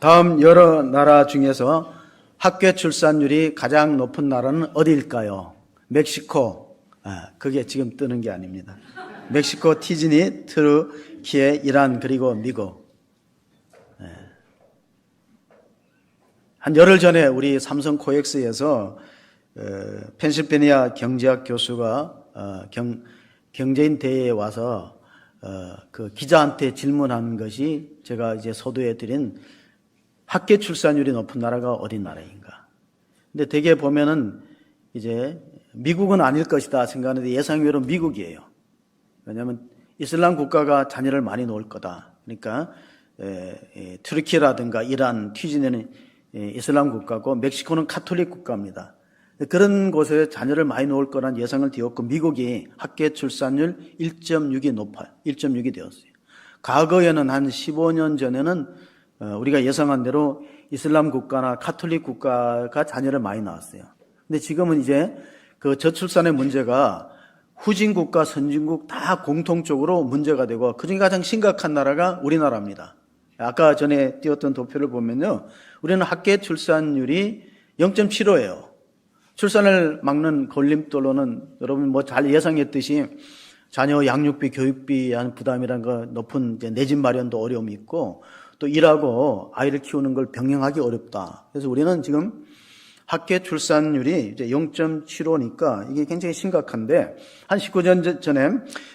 다음 여러 나라 중에서 학교 출산율이 가장 높은 나라는 어디일까요? 멕시코. 그게 지금 뜨는 게 아닙니다. 멕시코, 티즈니, 트르키예, 이란, 그리고 미국. 한 열흘 전에 우리 삼성 코엑스에서 펜실베니아 경제학 교수가 경제인 대회에 와서 그 기자한테 질문한 것이 제가 이제 서두에 드린 학교 출산율이 높은 나라가 어디 나라인가. 근데 대개 보면은 이제 미국은 아닐 것이다 생각하는데 예상외로 미국이에요. 왜냐하면 이슬람 국가가 자녀를 많이 놓을 거다. 그러니까 트르키라든가 이란, 튀즈니는 이슬람 국가고 멕시코는 카톨릭 국가입니다. 그런 곳에 자녀를 많이 놓을 거란 예상을 띄웠고 미국이 학교 출산율 1.6이 높아요. 1.6이 되었어요. 과거에는 한 15년 전에는 우리가 예상한 대로 이슬람 국가나 카톨릭 국가가 자녀를 많이 낳았어요. 근데 지금은 이제 그 저출산의 문제가 후진국가, 선진국 다 공통적으로 문제가 되고 그중에 가장 심각한 나라가 우리나라입니다. 아까 전에 띄웠던 도표를 보면요. 우리는 학교 출산율이 0.75예요. 출산을 막는 걸림돌로는 여러분 뭐 잘 예상했듯이 자녀 양육비, 교육비에 대한 부담이란 거 높은 내 집 마련도 어려움이 있고 또 일하고 아이를 키우는 걸 병행하기 어렵다. 그래서 우리는 지금 학교 출산율이 이제 0.75니까 이게 굉장히 심각한데 한 19년 전에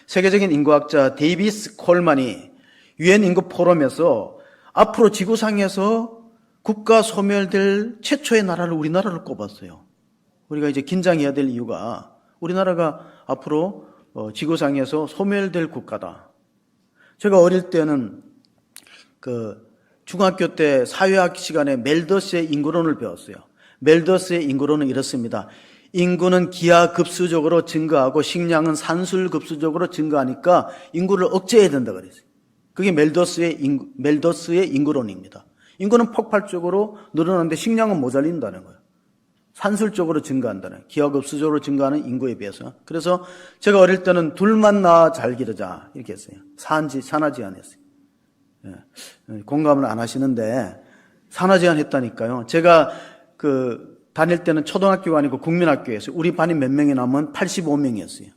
세계적인 인구학자 데이비스 콜만이 유엔 인구 포럼에서 앞으로 지구상에서 국가 소멸될 최초의 나라를 우리나라를 꼽았어요. 우리가 이제 긴장해야 될 이유가 우리나라가 앞으로 지구상에서 소멸될 국가다. 제가 어릴 때는 그 중학교 때 사회학 시간에 멜더스의 인구론을 배웠어요. 멜더스의 인구론은 이렇습니다. 인구는 기하급수적으로 증가하고 식량은 산술급수적으로 증가하니까 인구를 억제해야 된다 그랬어요. 그게 멜더스의 인구론입니다. 인구는 폭발적으로 늘어나는데 식량은 모자린다는 거예요. 산술적으로 증가한다는 거예요. 기하급수적으로 증가하는 인구에 비해서. 그래서 제가 어릴 때는 둘만 낳아 잘 기르자 이렇게 했어요. 산하제한 했어요. 공감을 안 하시는데 산하제한 했다니까요. 제가 다닐 때는 초등학교가 아니고 국민학교였어요. 우리 반이 몇 명이 나면 85명이었어요.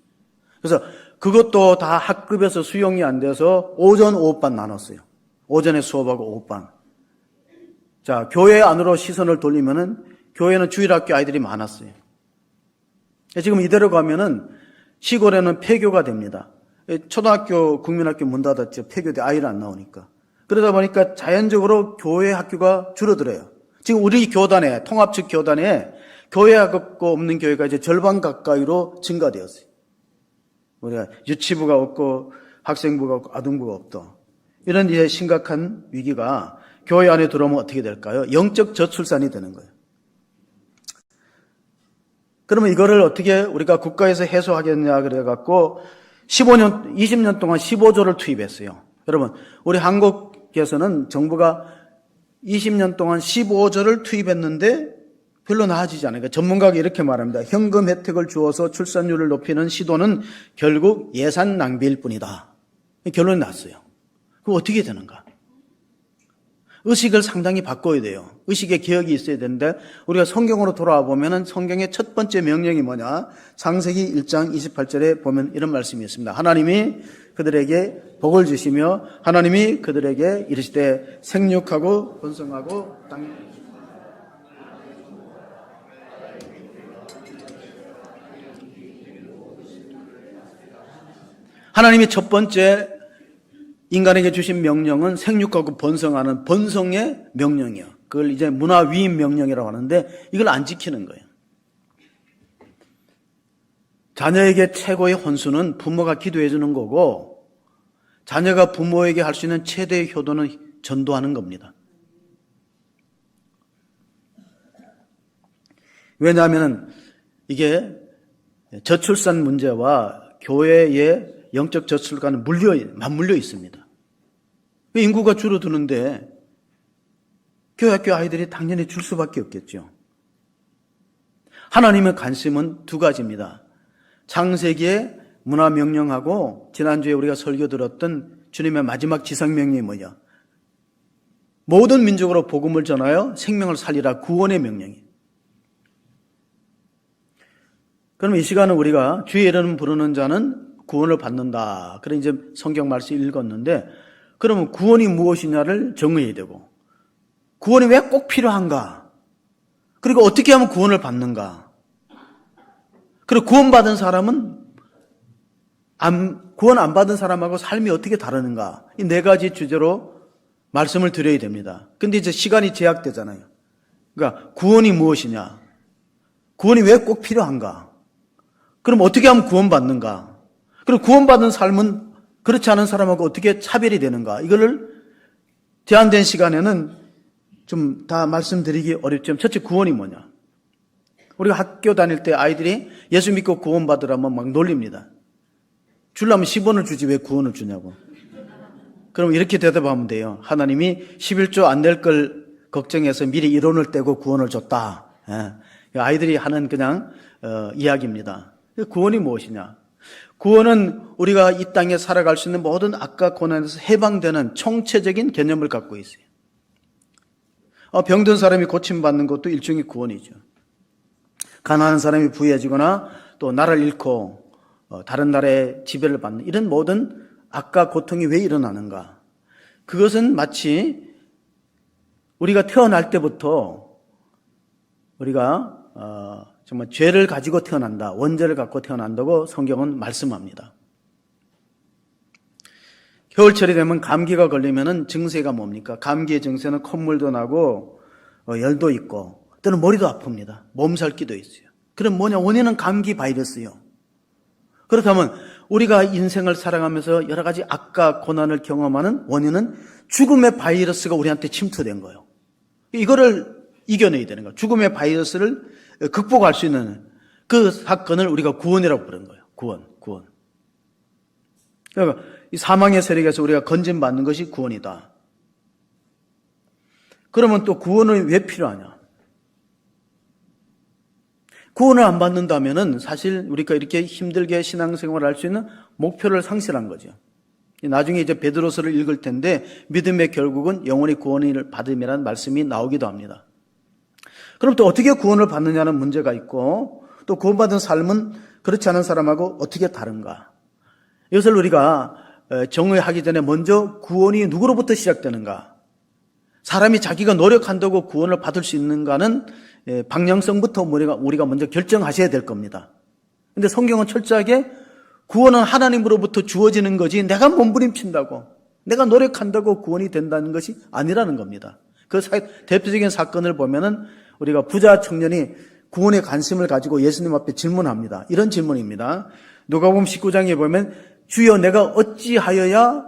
그래서 그것도 다 학급에서 수용이 안 돼서 오전, 오후반 나눴어요. 오전에 수업하고 오후반. 자, 교회 안으로 시선을 돌리면은 교회는 주일학교 아이들이 많았어요. 지금 이대로 가면은 시골에는 폐교가 됩니다. 초등학교, 국민학교 문 닫았죠. 폐교돼 아이를 안 나오니까. 그러다 보니까 자연적으로 교회 학교가 줄어들어요. 지금 우리 교단에, 통합측 교단에 교회하고 없는 교회가 이제 절반 가까이로 증가되었어요. 우리가 유치부가 없고 학생부가 없고 아동부가 없다. 이런 이제 심각한 위기가 교회 안에 들어오면 어떻게 될까요? 영적 저출산이 되는 거예요. 그러면 이거를 어떻게 우리가 국가에서 해소하겠냐 그래갖고 20년 동안 15조를 투입했어요. 여러분, 우리 한국에서는 정부가 20년 동안 15조를 투입했는데 별로 나아지지 않아요. 전문가가 이렇게 말합니다. 현금 혜택을 주어서 출산율을 높이는 시도는 결국 예산 낭비일 뿐이다. 결론이 났어요. 그럼 어떻게 되는가? 의식을 상당히 바꿔야 돼요. 의식의 개혁이 있어야 되는데 우리가 성경으로 돌아와 보면은 성경의 첫 번째 명령이 뭐냐? 창세기 1장 28절에 보면 이런 말씀이 있습니다. 하나님이 그들에게 복을 주시며 하나님이 그들에게 이르시되 생육하고 번성하고 땅 하나님이 첫 번째 인간에게 주신 명령은 생육하고 번성하는 번성의 명령이에요. 그걸 이제 문화위임 명령이라고 하는데 이걸 안 지키는 거예요. 자녀에게 최고의 혼수는 부모가 기도해 주는 거고 자녀가 부모에게 할 수 있는 최대의 효도는 전도하는 겁니다. 왜냐하면 이게 저출산 문제와 교회의 영적 저출산은 맞물려 있습니다. 인구가 줄어드는데 교회학교 아이들이 당연히 줄 수밖에 없겠죠. 하나님의 관심은 두 가지입니다. 창세기의 문화명령하고 지난주에 우리가 설교 들었던 주님의 마지막 지상명령이 뭐냐? 모든 민족으로 복음을 전하여 생명을 살리라. 구원의 명령이에요. 그럼 이 시간은 우리가 주의 이름 부르는 자는 구원을 받는다. 그래 이제 성경 말씀 읽었는데, 그러면 구원이 무엇이냐를 정의해야 되고, 구원이 왜 꼭 필요한가? 그리고 어떻게 하면 구원을 받는가? 그리고 구원받은 사람은 구원 안 받은 사람하고 삶이 어떻게 다르는가? 이 네 가지 주제로 말씀을 드려야 됩니다. 근데 이제 시간이 제약되잖아요. 그러니까 구원이 무엇이냐? 구원이 왜 꼭 필요한가? 그럼 어떻게 하면 구원받는가? 그리고 구원받은 삶은 그렇지 않은 사람하고 어떻게 차별이 되는가? 이거를 제한된 시간에는 좀 다 말씀드리기 어렵지만, 첫째 구원이 뭐냐? 우리가 학교 다닐 때 아이들이 예수 믿고 구원받으라면 막 놀립니다. 주려면 10원을 주지 왜 구원을 주냐고. 그럼 이렇게 대답하면 돼요. 하나님이 11조 안 낼 걸 걱정해서 미리 1원을 떼고 구원을 줬다. 예. 아이들이 하는 그냥 이야기입니다. 구원이 무엇이냐? 구원은 우리가 이 땅에 살아갈 수 있는 모든 악과 고난에서 해방되는 총체적인 개념을 갖고 있어요. 병든 사람이 고침받는 것도 일종의 구원이죠. 가난한 사람이 부유해지거나 또 나라를 잃고 다른 나라의 지배를 받는 이런 모든 악과 고통이 왜 일어나는가? 그것은 마치 우리가 태어날 때부터 우리가 정말 죄를 가지고 태어난다, 원죄를 갖고 태어난다고 성경은 말씀합니다. 겨울철이 되면 감기가 걸리면은 증세가 뭡니까? 감기의 증세는 콧물도 나고 열도 있고 또는 머리도 아픕니다. 몸살기도 있어요. 그럼 뭐냐? 원인은 감기 바이러스요. 그렇다면 우리가 인생을 살아가면서 여러 가지 악과 고난을 경험하는 원인은 죽음의 바이러스가 우리한테 침투된 거예요. 이거를 이겨내야 되는 거예요. 죽음의 바이러스를 극복할 수 있는 그 사건을 우리가 구원이라고 부르는 거예요. 구원. 그러니까 이 사망의 세력에서 우리가 건진받는 것이 구원이다. 그러면 또 구원은 왜 필요하냐? 구원을 안 받는다면은 사실 우리가 이렇게 힘들게 신앙생활을 할 수 있는 목표를 상실한 거죠. 나중에 이제 베드로서를 읽을 텐데 믿음의 결국은 영원히 구원을 받음이라는 말씀이 나오기도 합니다. 그럼 또 어떻게 구원을 받느냐는 문제가 있고, 또 구원받은 삶은 그렇지 않은 사람하고 어떻게 다른가? 이것을 우리가 정의하기 전에 먼저 구원이 누구로부터 시작되는가? 사람이 자기가 노력한다고 구원을 받을 수 있는가는 방향성부터 우리가 먼저 결정하셔야 될 겁니다. 그런데 성경은 철저하게 구원은 하나님으로부터 주어지는 거지 내가 몸부림친다고, 내가 노력한다고 구원이 된다는 것이 아니라는 겁니다. 그 대표적인 사건을 보면은 우리가 부자 청년이 구원에 관심을 가지고 예수님 앞에 질문합니다. 이런 질문입니다. 누가복음 19장에 보면 주여 내가 어찌하여야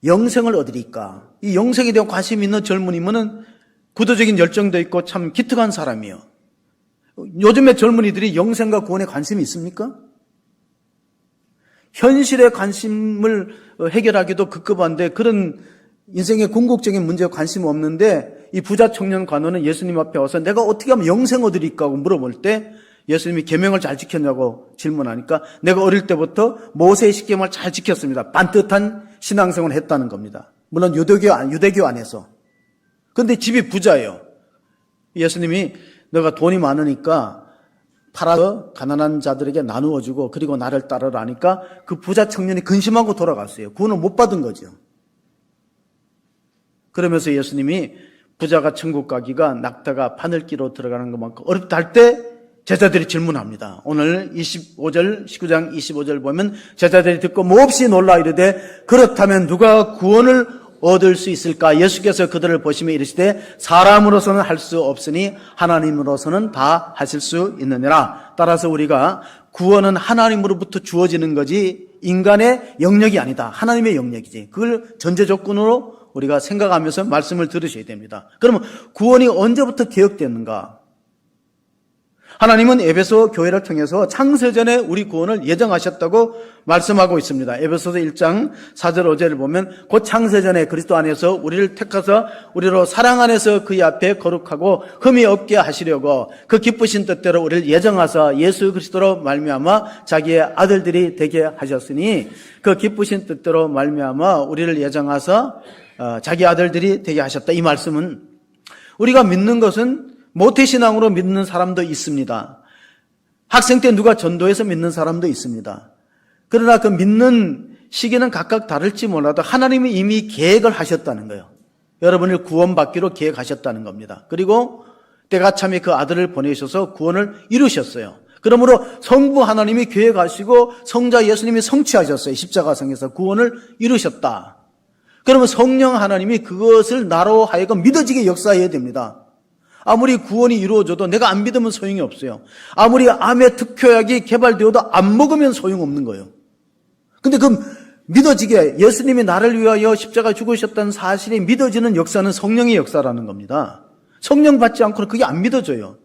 영생을 얻으리까? 이 영생에 대한 관심이 있는 젊은이면은 구도적인 열정도 있고 참 기특한 사람이에요. 요즘의 젊은이들이 영생과 구원에 관심이 있습니까? 현실의 관심을 해결하기도 급급한데 그런 인생의 궁극적인 문제에 관심 없는데 이 부자 청년 관원은 예수님 앞에 와서 내가 어떻게 하면 영생 얻으리까 하고 물어볼 때 예수님이 계명을 잘 지켰냐고 질문하니까 내가 어릴 때부터 모세의 십계명을 잘 지켰습니다. 반듯한 신앙생활을 했다는 겁니다. 물론 유대교 안에서. 그런데 집이 부자예요. 예수님이 너가 돈이 많으니까 팔아서 가난한 자들에게 나누어주고 그리고 나를 따르라 하니까 그 부자 청년이 근심하고 돌아갔어요. 구원을 못 받은 거죠. 그러면서 예수님이 부자가 천국 가기가 낙타가 바늘기로 들어가는 것만큼 어렵다 할 때 제자들이 질문합니다. 오늘 19장 25절 보면 제자들이 듣고 몹시 놀라 이르되 그렇다면 누가 구원을 얻을 수 있을까? 예수께서 그들을 보시며 이르시되 사람으로서는 할 수 없으니 하나님으로서는 다 하실 수 있느니라. 따라서 우리가 구원은 하나님으로부터 주어지는 거지 인간의 영역이 아니다. 하나님의 영역이지. 그걸 전제 조건으로 우리가 생각하면서 말씀을 들으셔야 됩니다. 그러면 구원이 언제부터 개혁됐는가? 하나님은 에베소 교회를 통해서 창세전에 우리 구원을 예정하셨다고 말씀하고 있습니다. 에베소서 1장 4절 5절을 보면 곧 창세전에 그리스도 안에서 우리를 택하사 우리로 사랑 안에서 그의 앞에 거룩하고 흠이 없게 하시려고 그 기쁘신 뜻대로 우리를 예정하사 예수 그리스도로 말미암아 자기의 아들들이 되게 하셨으니 그 기쁘신 뜻대로 말미암아 우리를 예정하사 자기 아들들이 되게 하셨다. 이 말씀은 우리가 믿는 것은 모태신앙으로 믿는 사람도 있습니다. 학생 때 누가 전도해서 믿는 사람도 있습니다. 그러나 그 믿는 시기는 각각 다를지 몰라도 하나님이 이미 계획을 하셨다는 거예요. 여러분을 구원받기로 계획하셨다는 겁니다. 그리고 때가 참에 그 아들을 보내셔서 구원을 이루셨어요. 그러므로 성부 하나님이 계획하시고 성자 예수님이 성취하셨어요. 십자가상에서 구원을 이루셨다. 그러면 성령 하나님이 그것을 나로 하여금 믿어지게 역사해야 됩니다. 아무리 구원이 이루어져도 내가 안 믿으면 소용이 없어요. 아무리 암의 특효약이 개발되어도 안 먹으면 소용없는 거예요. 근데 그 믿어지게 예수님이 나를 위하여 십자가 죽으셨다는 사실이 믿어지는 역사는 성령의 역사라는 겁니다. 성령 받지 않고는 그게 안 믿어져요.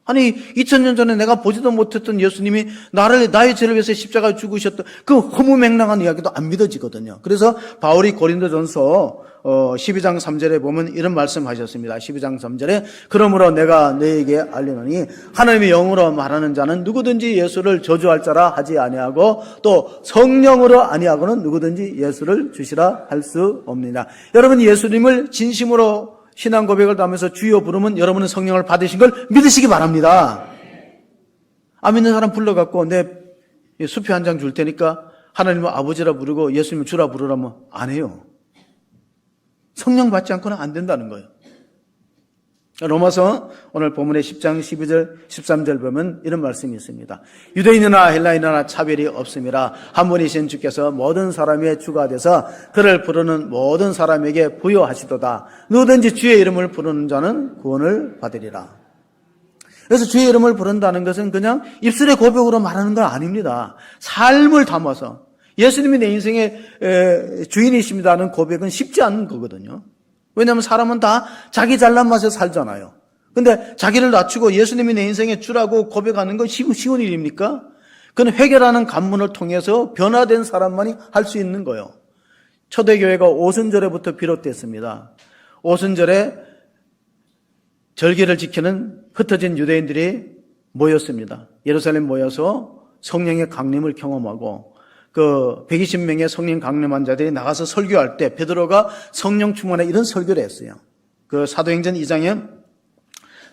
아니 2000년 전에 내가 보지도 못했던 예수님이 나의 죄를 위해서 십자가에 죽으셨던 그 허무맹랑한 이야기도 안 믿어지거든요. 그래서 바울이 고린도전서 12장 3절에 보면 이런 말씀하셨습니다. 12장 3절에 그러므로 내가 너에게 알리노니 하나님의 영으로 말하는 자는 누구든지 예수를 저주할 자라 하지 아니하고 또 성령으로 아니하고는 누구든지 예수를 주시라 할 수 없느니라. 여러분 예수님을 진심으로 신앙 고백을 하면서 주여 부르면 여러분은 성령을 받으신 걸 믿으시기 바랍니다. 안 믿는 사람 불러갖고 내 수표 한 장 줄 테니까 하나님을 아버지라 부르고 예수님을 주라 부르라면 안 해요. 성령 받지 않고는 안 된다는 거예요. 로마서 오늘 본문의 10장 12절 13절 보면 이런 말씀이 있습니다. 유대인이나 헬라인이나 차별이 없음이라 한 분이신 주께서 모든 사람의 주가 되서 그를 부르는 모든 사람에게 부여하시도다. 누구든지 주의 이름을 부르는 자는 구원을 받으리라. 그래서 주의 이름을 부른다는 것은 그냥 입술의 고백으로 말하는 건 아닙니다. 삶을 담아서 예수님이 내 인생의 주인이십니다는 고백은 쉽지 않은 거거든요. 왜냐하면 사람은 다 자기 잘난 맛에 살잖아요. 근데 자기를 낮추고 예수님이 내 인생의 주라고 고백하는 건 쉬운 일입니까? 그건 회개라는 관문을 통해서 변화된 사람만이 할 수 있는 거예요. 초대교회가 오순절에부터 비롯됐습니다. 오순절에 절기를 지키는 흩어진 유대인들이 모였습니다. 예루살렘 모여서 성령의 강림을 경험하고 그 120명의 성령 강림한 자들이 나가서 설교할 때 베드로가 성령 충만에 이런 설교를 했어요. 그 사도행전 2장에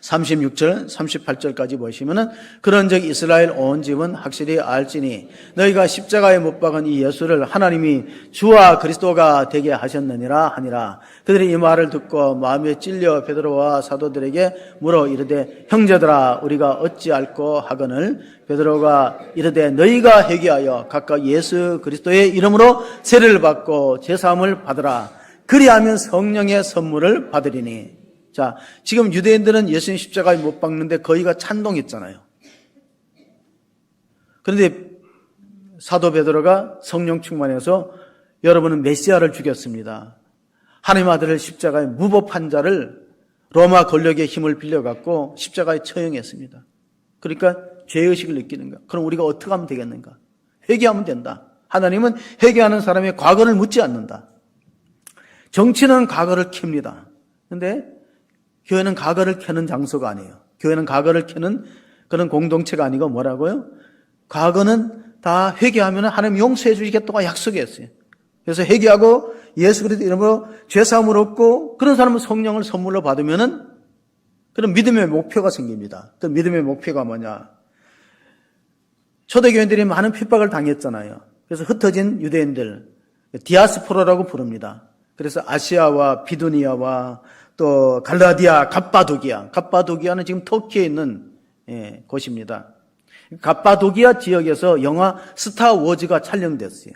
36절, 38절까지 보시면은 그런 적 이스라엘 온 집은 확실히 알지니 너희가 십자가에 못 박은 이 예수를 하나님이 주와 그리스도가 되게 하셨느니라 하니라. 그들이 이 말을 듣고 마음에 찔려 베드로와 사도들에게 물어 이르되 형제들아 우리가 어찌 알고 하거늘 베드로가 이르되 너희가 회개하여 각각 예수 그리스도의 이름으로 세례를 받고 제사함을 받으라. 그리하면 성령의 선물을 받으리니. 자, 지금 유대인들은 예수님 십자가에 못 박는데 거의가 찬동했잖아요. 그런데 사도 베드로가 성령 충만해서 여러분은 메시아를 죽였습니다. 하나님 아들을 십자가에 무법한 자를 로마 권력의 힘을 빌려갖고 십자가에 처형했습니다. 그러니까 죄의식을 느끼는 거야. 그럼 우리가 어떻게 하면 되겠는가? 회개하면 된다. 하나님은 회개하는 사람의 과거를 묻지 않는다. 정치는 과거를 켭니다. 그런데 교회는 과거를 캐는 장소가 아니에요. 교회는 과거를 캐는 그런 공동체가 아니고 뭐라고요? 과거는 다 회개하면 하나님 용서해 주시겠다고 약속했어요. 그래서 회개하고 예수 그리스도 이름으로 죄사함을 얻고 그런 사람은 성령을 선물로 받으면은 그런 믿음의 목표가 생깁니다. 그 믿음의 목표가 뭐냐? 초대교인들이 많은 핍박을 당했잖아요. 그래서 흩어진 유대인들, 디아스포라라고 부릅니다. 그래서 아시아와 비두니아와 또 갈라디아, 갑바도기아는 지금 터키에 있는 곳입니다. 갑바도기아 지역에서 영화 스타워즈가 촬영됐어요.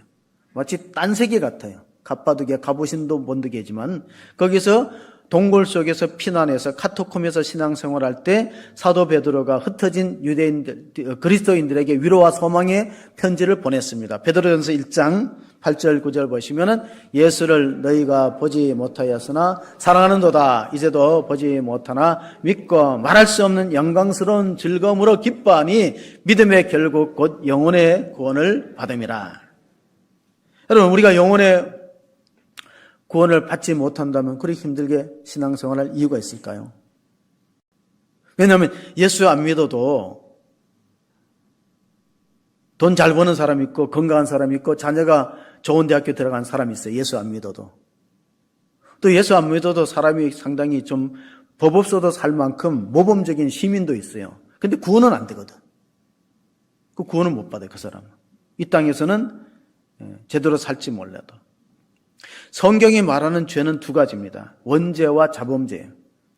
마치 딴 세계 같아요. 갑바도기아 가보신도 본드계지만 거기서 동굴 속에서 피난해서 카토콤에서 신앙생활할 때 사도 베드로가 흩어진 유대인들, 그리스도인들에게 위로와 소망의 편지를 보냈습니다. 베드로전서 1장 8절 9절 보시면은 예수를 너희가 보지 못하였으나 사랑하는도다. 이제도 보지 못하나 믿고 말할 수 없는 영광스러운 즐거움으로 기뻐하니 믿음의 결국 곧 영혼의 구원을 받음이라. 여러분, 우리가 영혼의 구원을 받지 못한다면 그렇게 힘들게 신앙생활할 이유가 있을까요? 왜냐하면 예수 안 믿어도 돈 잘 버는 사람 있고 건강한 사람 있고 자녀가 좋은 대학교 들어간 사람이 있어요. 예수 안 믿어도. 또 예수 안 믿어도 사람이 상당히 좀 법 없어도 살 만큼 모범적인 시민도 있어요. 근데 구원은 안 되거든. 그 구원은 못 받아요, 그 사람은. 이 땅에서는 제대로 살지 몰라도. 성경이 말하는 죄는 두 가지입니다. 원죄와 자범죄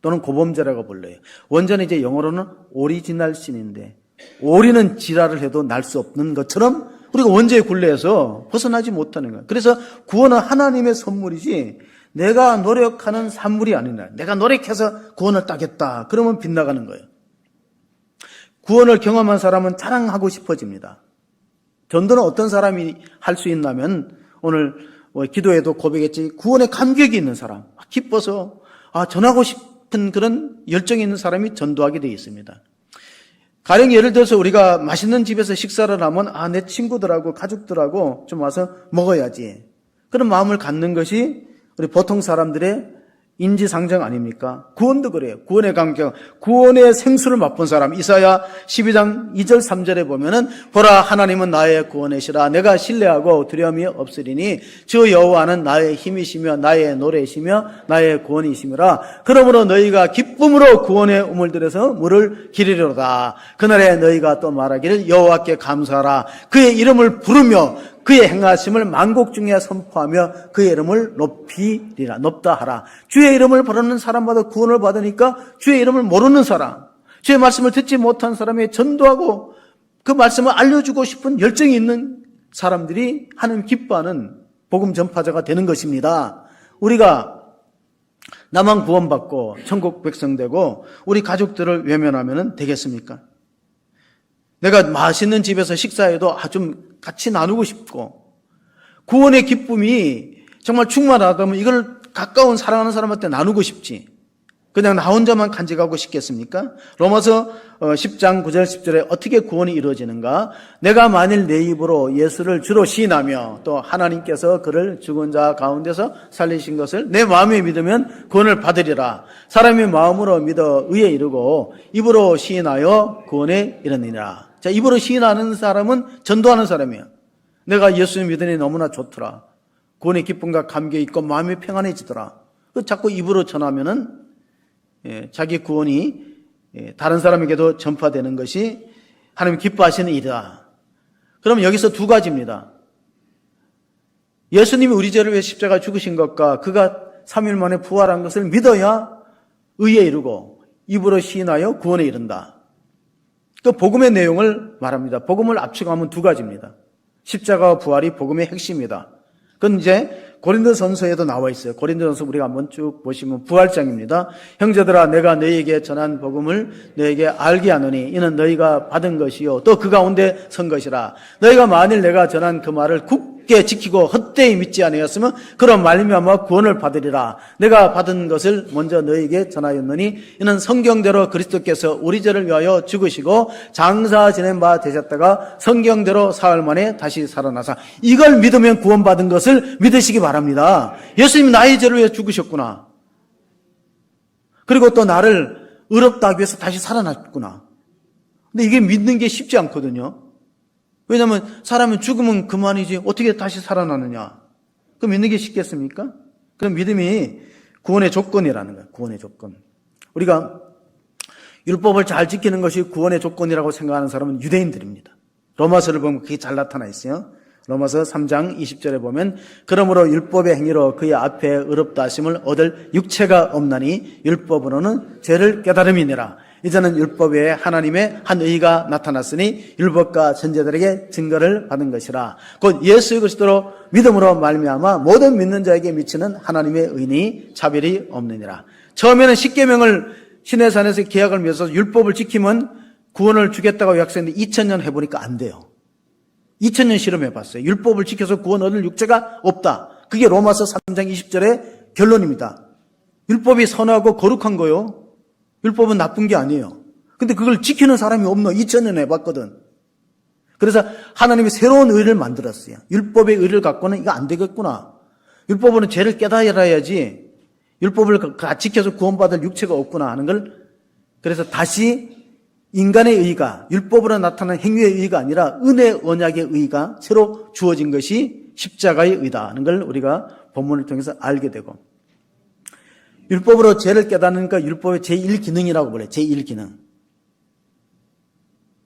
또는 고범죄라고 불러요. 원죄는 이제 영어로는 오리지널 신인데, 오리는 지랄을 해도 날 수 없는 것처럼 우리가 원죄의 굴레에서 벗어나지 못하는 거예요. 그래서 구원은 하나님의 선물이지 내가 노력하는 산물이 아니라, 내가 노력해서 구원을 따겠다 그러면 빗나가는 거예요. 구원을 경험한 사람은 자랑하고 싶어집니다. 전도는 어떤 사람이 할 수 있냐면, 오늘 기도에도 고백했지, 구원에 감격이 있는 사람, 기뻐서 전하고 싶은 그런 열정이 있는 사람이 전도하게 되어 있습니다. 가령 예를 들어서 우리가 맛있는 집에서 식사를 하면 내 친구들하고 가족들하고 좀 와서 먹어야지, 그런 마음을 갖는 것이 우리 보통 사람들의 인지상정 아닙니까? 구원도 그래요. 구원의 감격, 구원의 생수를 맛본 사람, 이사야 12장 2절 3절에 보면은 보라, 하나님은 나의 구원이시라. 내가 신뢰하고 두려움이 없으리니 주 여호와는 나의 힘이시며 나의 노래이시며 나의 구원이시미라. 그러므로 너희가 기쁨으로 구원의 우물들에서 물을 기르리로다. 그날에 너희가 또 말하기를 여호와께 감사하라. 그의 이름을 부르며 그의 행하심을 만국 중에 선포하며 그의 이름을 높이리라. 높다 하라. 주의 이름을 부르는 사람마다 구원을 받으니까 주의 이름을 모르는 사람, 주의 말씀을 듣지 못한 사람에 전도하고 그 말씀을 알려주고 싶은 열정이 있는 사람들이 하나님 기뻐하는 복음 전파자가 되는 것입니다. 우리가 나만 구원받고 천국 백성 되고 우리 가족들을 외면하면 되겠습니까? 내가 맛있는 집에서 식사해도 좀 같이 나누고 싶고, 구원의 기쁨이 정말 충만하다면 이걸 가까운 사랑하는 사람한테 나누고 싶지, 그냥 나 혼자만 간직하고 싶겠습니까? 로마서 10장 9절 10절에 어떻게 구원이 이루어지는가? 내가 만일 내 입으로 예수를 주로 시인하며 또 하나님께서 그를 죽은 자 가운데서 살리신 것을 내 마음에 믿으면 구원을 받으리라. 사람이 마음으로 믿어 의에 이르고 입으로 시인하여 구원에 이르느니라. 자, 입으로 시인하는 사람은 전도하는 사람이에요. 내가 예수 믿으니 너무나 좋더라, 구원의 기쁨과 감격이 있고 마음이 평안해지더라. 자꾸 입으로 전하면은 자기 구원이 다른 사람에게도 전파되는 것이 하나님 기뻐하시는 일이다. 그럼 여기서 두 가지입니다. 예수님이 우리 죄를 위해 십자가 죽으신 것과 그가 3일 만에 부활한 것을 믿어야 의에 이르고 입으로 시인하여 구원에 이른다. 또 복음의 내용을 말합니다. 복음을 압축하면 두 가지입니다. 십자가와 부활이 복음의 핵심이다. 그건 이제 고린도전서에도 나와 있어요. 고린도전서 우리가 한번 쭉 보시면 부활장입니다. 형제들아, 내가 너희에게 전한 복음을 너희에게 알게 하노니 이는 너희가 받은 것이요 또 그 가운데 선 것이라. 너희가 만일 내가 전한 그 말을 굳게 지키고 헛되이 믿지 아니하였으면 그런 말미암아 구원을 받으리라. 내가 받은 것을 먼저 너희에게 전하였노니 이는 성경대로 그리스도께서 우리 죄를 위하여 죽으시고 장사 지낸 바 되셨다가 성경대로 사흘 만에 다시 살아나사. 이걸 믿으면 구원받은 것을 믿으시기 바랍니다. 예수님이 나의 죄를 위해 죽으셨구나, 그리고 또 나를 의롭다 하기 위해서 다시 살아났구나. 근데 이게 믿는 게 쉽지 않거든요. 왜냐하면 사람은 죽으면 그만이지 어떻게 다시 살아나느냐. 그 믿는 게 쉽겠습니까? 그럼 믿음이 구원의 조건이라는 거예요. 구원의 조건. 우리가 율법을 잘 지키는 것이 구원의 조건이라고 생각하는 사람은 유대인들입니다. 로마서를 보면 그게 잘 나타나 있어요. 로마서 3장 20절에 보면 그러므로 율법의 행위로 그의 앞에 의롭다 하심을 얻을 육체가 없나니 율법으로는 죄를 깨달음이니라. 이제는 율법 외에 하나님의 한 의가 나타났으니 율법과 선지자들에게 증거를 받은 것이라. 곧 예수 그리스도로 믿음으로 말미암아 모든 믿는 자에게 미치는 하나님의 의니 차별이 없느니라. 처음에는 십계명을 시내산에서 계약을 맺어서 율법을 지키면 구원을 주겠다고 약속했는데 2000년 해보니까 안 돼요. 2000년 실험해 봤어요. 율법을 지켜서 구원 얻을 육체가 없다. 그게 로마서 3장 20절의 결론입니다. 율법이 선하고 거룩한 거요. 율법은 나쁜 게 아니에요. 근데 그걸 지키는 사람이 없노. 2000년 해봤거든. 그래서 하나님이 새로운 의를 만들었어요. 율법의 의를 갖고는 이거 안 되겠구나. 율법으로는 죄를 깨달아야지. 율법을 다 지켜서 구원받을 육체가 없구나 하는 걸. 그래서 다시 인간의 의가 율법으로 나타난 행위의 의가 아니라 은혜 언약의 의가 새로 주어진 것이 십자가의 의다 하는 걸 우리가 본문을 통해서 알게 되고, 율법으로 죄를 깨닫는가 율법의 제1기능이라고 그래요. 제1기능.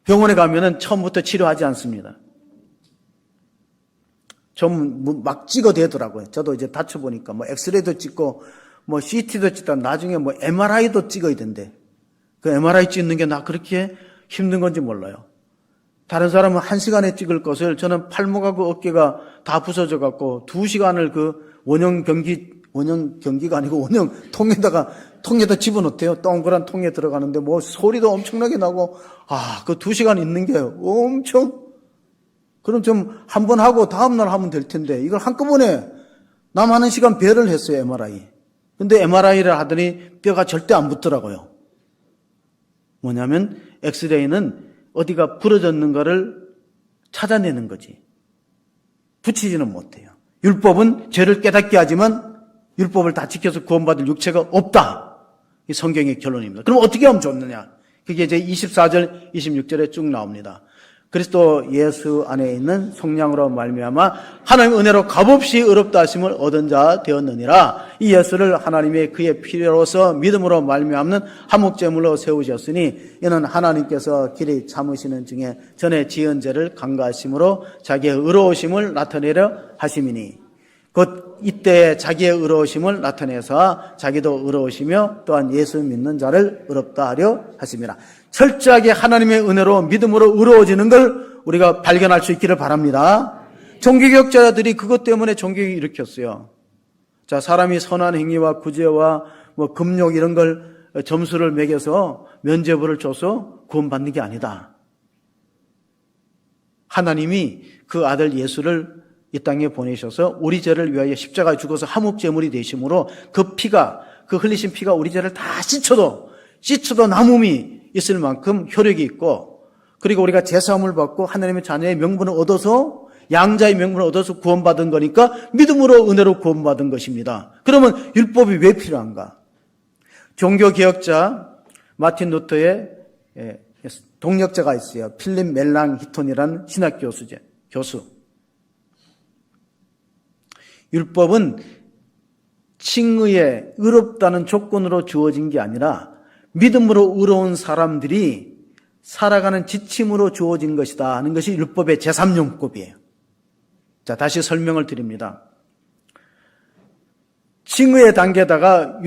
병원에 가면은 처음부터 치료하지 않습니다. 좀 막 찍어대더라고요. 저도 이제 다쳐보니까 뭐 엑스레이도 찍고 뭐 CT도 찍다 나중에 뭐 MRI도 찍어야 된대. 그 MRI 찍는 게 나 그렇게 힘든 건지 몰라요. 다른 사람은 1시간에 찍을 것을 저는 팔목하고 어깨가 다 부서져 갖고 2시간을 그 원형 경기가 아니고 원형 통에다 집어넣대요. 동그란 통에 들어가는데 뭐 소리도 엄청나게 나고, 그 2시간 있는 게 엄청, 그럼 좀 한 번 하고 다음날 하면 될 텐데, 이걸 한꺼번에 남하는 시간 배를 했어요, MRI. 근데 MRI를 하더니 뼈가 절대 안 붙더라고요. 뭐냐면 엑스레이는 어디가 부러졌는가를 찾아내는 거지. 붙이지는 못해요. 율법은 죄를 깨닫게 하지만 율법을 다 지켜서 구원받을 육체가 없다. 이 성경의 결론입니다. 그럼 어떻게 하면 좋느냐? 그게 이제 24절, 26절에 쭉 나옵니다. 그리스도 예수 안에 있는 속량으로 말미암아 하나님 은혜로 값없이 의롭다 하심을 얻은 자 되었느니라. 이 예수를 하나님의 그의 피로서 믿음으로 말미암는 화목제물로 세우셨으니 이는 하나님께서 길이 참으시는 중에 전에 지은 죄를 간과하심으로 자기의 의로우심을 나타내려 하심이니, 곧 이때 자기의 의로우심을 나타내서 자기도 의로우시며 또한 예수 믿는 자를 의롭다 하려 하심이라. 철저하게 하나님의 은혜로 믿음으로 의로워지는 걸 우리가 발견할 수 있기를 바랍니다. 종교개혁자들이 그것 때문에 종교개혁을 일으켰어요. 자, 사람이 선한 행위와 구제와 뭐 금욕 이런 걸 점수를 매겨서 면죄부를 줘서 구원받는 게 아니다. 하나님이 그 아들 예수를 이 땅에 보내셔서 우리 죄를 위하여 십자가에 죽어서 화목제물이 되심으로 그 피가, 그 흘리신 피가 우리 죄를 다 씻어도 남음이 있을 만큼 효력이 있고, 그리고 우리가 제사함을 받고 하나님의 자녀의 명분을 얻어서, 양자의 명분을 얻어서 구원받은 거니까 믿음으로 은혜로 구원받은 것입니다. 그러면 율법이 왜 필요한가? 종교개혁자 마틴 루터의 동력자가 있어요. 필립 멜랑 히톤이라는 신학 교수. 율법은 칭의에 의롭다는 조건으로 주어진 게 아니라 믿음으로 의로운 사람들이 살아가는 지침으로 주어진 것이다 하는 것이 율법의 제3용법이에요. 자, 다시 설명을 드립니다. 칭의의 단계에다가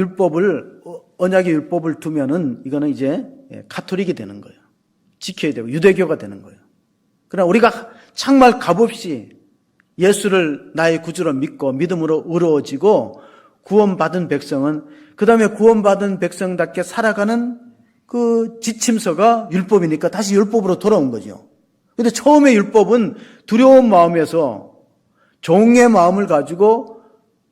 언약의 율법을 두면은 이거는 이제 가톨릭이 되는 거예요. 지켜야 되고 유대교가 되는 거예요. 그러나 우리가 정말 값없이 예수를 나의 구주로 믿고 믿음으로 의로워지고 구원받은 백성은 그 다음에 구원받은 백성답게 살아가는 그 지침서가 율법이니까 다시 율법으로 돌아온 거죠. 근데 처음에 율법은 두려운 마음에서 종의 마음을 가지고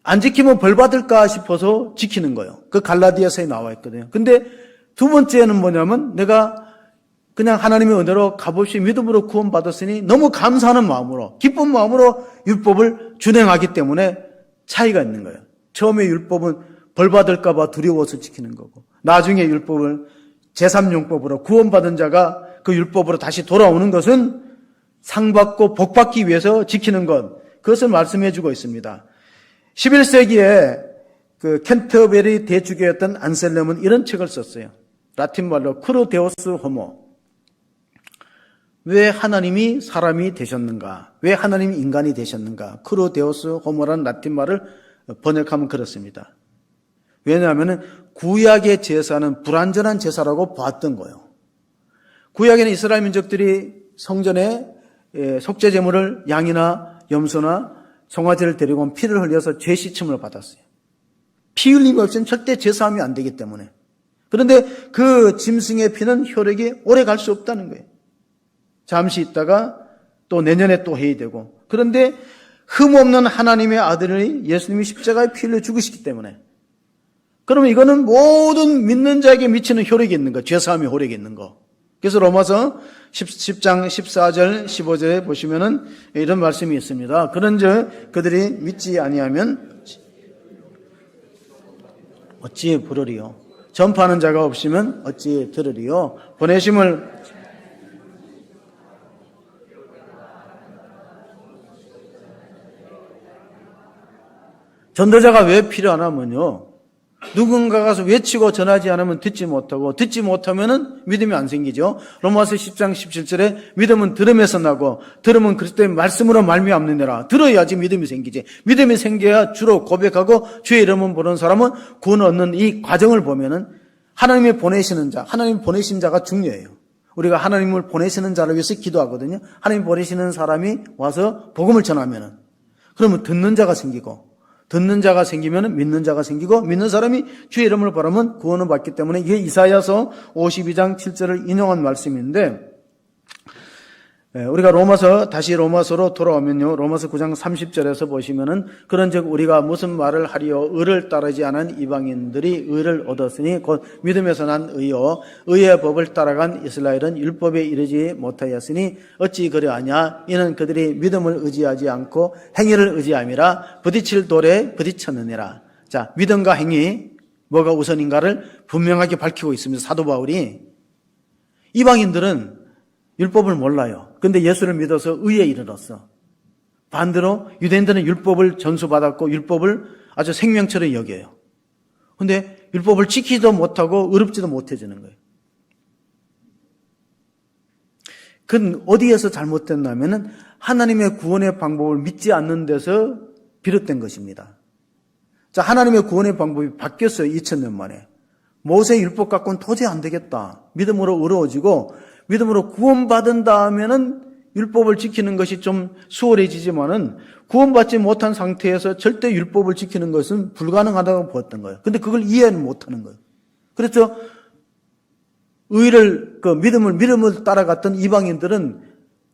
안 지키면 벌 받을까 싶어서 지키는 거예요. 그 갈라디아서에 나와 있거든요. 근데 두 번째는 뭐냐면 내가 그냥 하나님의 은혜로 값없이 믿음으로 구원받았으니 너무 감사하는 마음으로, 기쁜 마음으로 율법을 준행하기 때문에 차이가 있는 거예요. 처음에 율법은 벌 받을까 봐 두려워서 지키는 거고, 나중에 율법을 제3용법으로 구원받은 자가 그 율법으로 다시 돌아오는 것은 상 받고 복 받기 위해서 지키는 것, 그것을 말씀해 주고 있습니다. 11세기에 그 캔터베리 대주교였던 안셀렘은 이런 책을 썼어요. 라틴 말로 크루 데우스 호모. 왜 하나님이 사람이 되셨는가? 왜 하나님이 인간이 되셨는가? 크루 데우스 호모라는 라틴 말을 번역하면 그렇습니다. 왜냐하면 구약의 제사는 불완전한 제사라고 봤던 거예요. 구약에는 이스라엘 민족들이 성전에 속죄 제물을 양이나 염소나 송아지를 데리고 온 피를 흘려서 죄 씻음을 받았어요. 피 흘림이 없이는 절대 제사함이 안 되기 때문에. 그런데 그 짐승의 피는 효력이 오래 갈 수 없다는 거예요. 잠시 있다가 또 내년에 또 해야 되고. 그런데 흠없는 하나님의 아들이 예수님이 십자가에 피 흘려 죽으시기 때문에, 그러면 이거는 모든 믿는 자에게 미치는 효력이 있는 거, 죄사함의 효력이 있는 거. 그래서 로마서 10장 14절 15절에 보시면은 이런 말씀이 있습니다. 그런즉 그들이 믿지 아니하면 어찌 부르리요? 전파하는 자가 없으면 어찌 들으리요? 보내심을 전도자가 왜 필요하냐면요, 누군가 가서 외치고 전하지 않으면 듣지 못하고, 듣지 못하면은 믿음이 안 생기죠. 로마서 10장 17절에 믿음은 들음에서 나고, 들음은 그리스도의 말씀으로 말미암느니라. 들어야지 믿음이 생기지. 믿음이 생겨야 주로 고백하고 주의 이름을 부르는 사람은 구원 얻는 이 과정을 보면은 하나님이 보내시는 자, 하나님 보내신 자가 중요해요. 우리가 하나님을 보내시는 자를 위해서 기도하거든요. 하나님 보내시는 사람이 와서 복음을 전하면은, 그러면 듣는 자가 생기고, 듣는 자가 생기면 믿는 자가 생기고, 믿는 사람이 주의 이름을 바라면 구원을 받기 때문에, 이게 이사야서 52장 7절을 인용한 말씀인데, 우리가 다시 로마서로 돌아오면요, 로마서 9장 30절에서 보시면은, 그런즉 우리가 무슨 말을 하리요? 의를 따르지 않은 이방인들이 의를 얻었으니 곧 믿음에서 난 의요, 의의 법을 따라간 이스라엘은 율법에 이르지 못하였으니 어찌 그러하냐? 이는 그들이 믿음을 의지하지 않고 행위를 의지함이라. 부딪힐 돌에 부딪혔느니라. 자, 믿음과 행위 뭐가 우선인가를 분명하게 밝히고 있습니다. 사도 바울이. 이방인들은 율법을 몰라요. 근데 예수를 믿어서 의에 이르렀어. 반대로 유대인들은 율법을 전수받았고 율법을 아주 생명처럼 여겨요. 근데 율법을 지키지도 못하고 의롭지도 못해지는 거예요. 그건 어디에서 잘못됐냐면은 하나님의 구원의 방법을 믿지 않는 데서 비롯된 것입니다. 자, 하나님의 구원의 방법이 바뀌었어요. 2000년 만에. 모세 율법 갖고는 도저히 안 되겠다. 믿음으로 의로워지고 믿음으로 구원받은 다음에는 율법을 지키는 것이 좀 수월해지지만은 구원받지 못한 상태에서 절대 율법을 지키는 것은 불가능하다고 보았던 거예요. 근데 그걸 이해는 못하는 거예요. 그래서 믿음을 따라갔던 이방인들은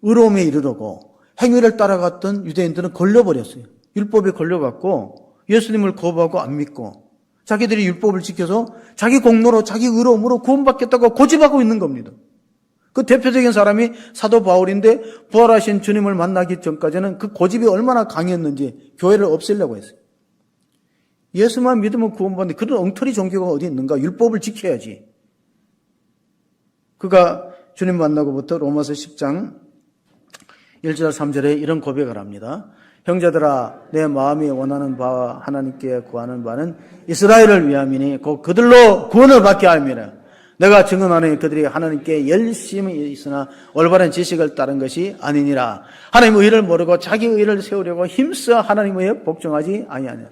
의로움에 이르르고 행위를 따라갔던 유대인들은 걸려버렸어요. 율법에 걸려갖고 예수님을 거부하고 안 믿고 자기들이 율법을 지켜서 자기 공로로 자기 의로움으로 구원받겠다고 고집하고 있는 겁니다. 그 대표적인 사람이 사도 바울인데 부활하신 주님을 만나기 전까지는 그 고집이 얼마나 강했는지 교회를 없애려고 했어요. 예수만 믿으면 구원받는데 그런 엉터리 종교가 어디 있는가? 율법을 지켜야지. 그가 주님 만나고부터 로마서 10장 1절 3절에 이런 고백을 합니다. 형제들아, 내 마음이 원하는 바와 하나님께 구하는 바는 이스라엘을 위함이니 곧 그들로 구원을 받게 함이라. 내가 증언하니 그들이 하나님께 열심히 있으나 올바른 지식을 따른 것이 아니니라. 하나님의 의를 모르고 자기 의를 세우려고 힘써 하나님의 의에 복종하지 아니하냐.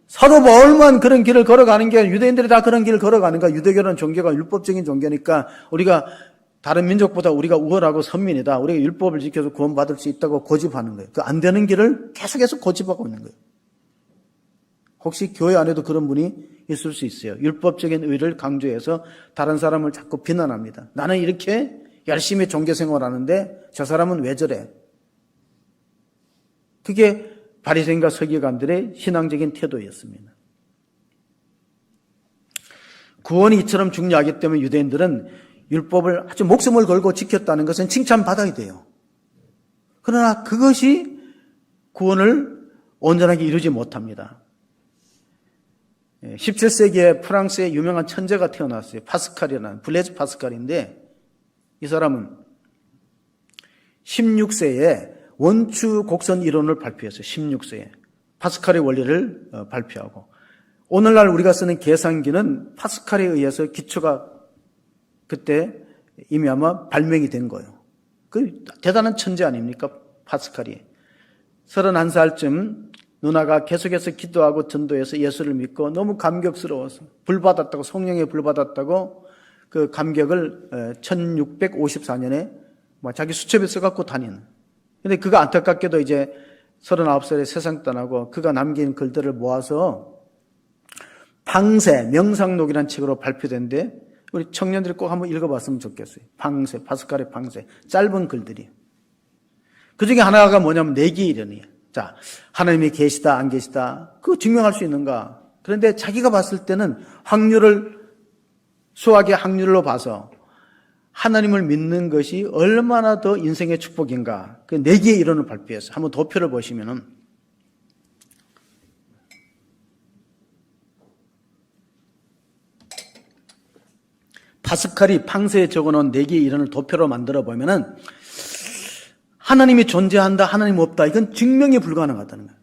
사도 바울만 그런 길을 걸어가는 게 유대인들이 다 그런 길을 걸어가는가? 유대교는 종교가 율법적인 종교니까 우리가 다른 민족보다 우리가 우월하고 선민이다. 우리가 율법을 지켜서 구원받을 수 있다고 고집하는 거예요. 그 안 되는 길을 계속해서 고집하고 있는 거예요. 혹시 교회 안에도 그런 분이 있을 수 있어요. 율법적인 의를 강조해서 다른 사람을 자꾸 비난합니다. 나는 이렇게 열심히 종교생활하는데 저 사람은 왜 저래? 그게 바리새인과 서기관들의 신앙적인 태도였습니다. 구원이 이처럼 중요하기 때문에 유대인들은 율법을 아주 목숨을 걸고 지켰다는 것은 칭찬받아야 돼요. 그러나 그것이 구원을 온전하게 이루지 못합니다. 17세기에 프랑스의 유명한 천재가 태어났어요. 파스칼이라는, 블레즈 파스칼인데 이 사람은 16세에 원추 곡선 이론을 발표했어요. 16세에. 파스칼의 원리를 발표하고 오늘날 우리가 쓰는 계산기는 파스칼에 의해서 기초가 그때 이미 아마 발명이 된 거예요. 그 대단한 천재 아닙니까? 파스칼이. 31살쯤 누나가 계속해서 기도하고 전도해서 예수를 믿고 너무 감격스러워서 불받았다고, 성령에 불받았다고 그 감격을 1654년에 자기 수첩에 써갖고 다니는. 근데 그가 안타깝게도 이제 39살에 세상 떠나고 그가 남긴 글들을 모아서 방세, 명상록이라는 책으로 발표된데 우리 청년들이 꼭 한번 읽어봤으면 좋겠어요. 방세, 파스칼의 방세. 짧은 글들이. 그 중에 하나가 뭐냐면 내기의 이론이에요. 자, 하나님이 계시다, 안 계시다. 그거 증명할 수 있는가? 그런데 자기가 봤을 때는 수학의 확률로 봐서 하나님을 믿는 것이 얼마나 더 인생의 축복인가. 그 내기의 이론을 발표했어요. 한번 도표를 보시면은. 파스칼이 팡스에 적어놓은 내기의 이론을 도표로 만들어 보면은 하나님이 존재한다, 하나님 없다. 이건 증명이 불가능하다는 거예요.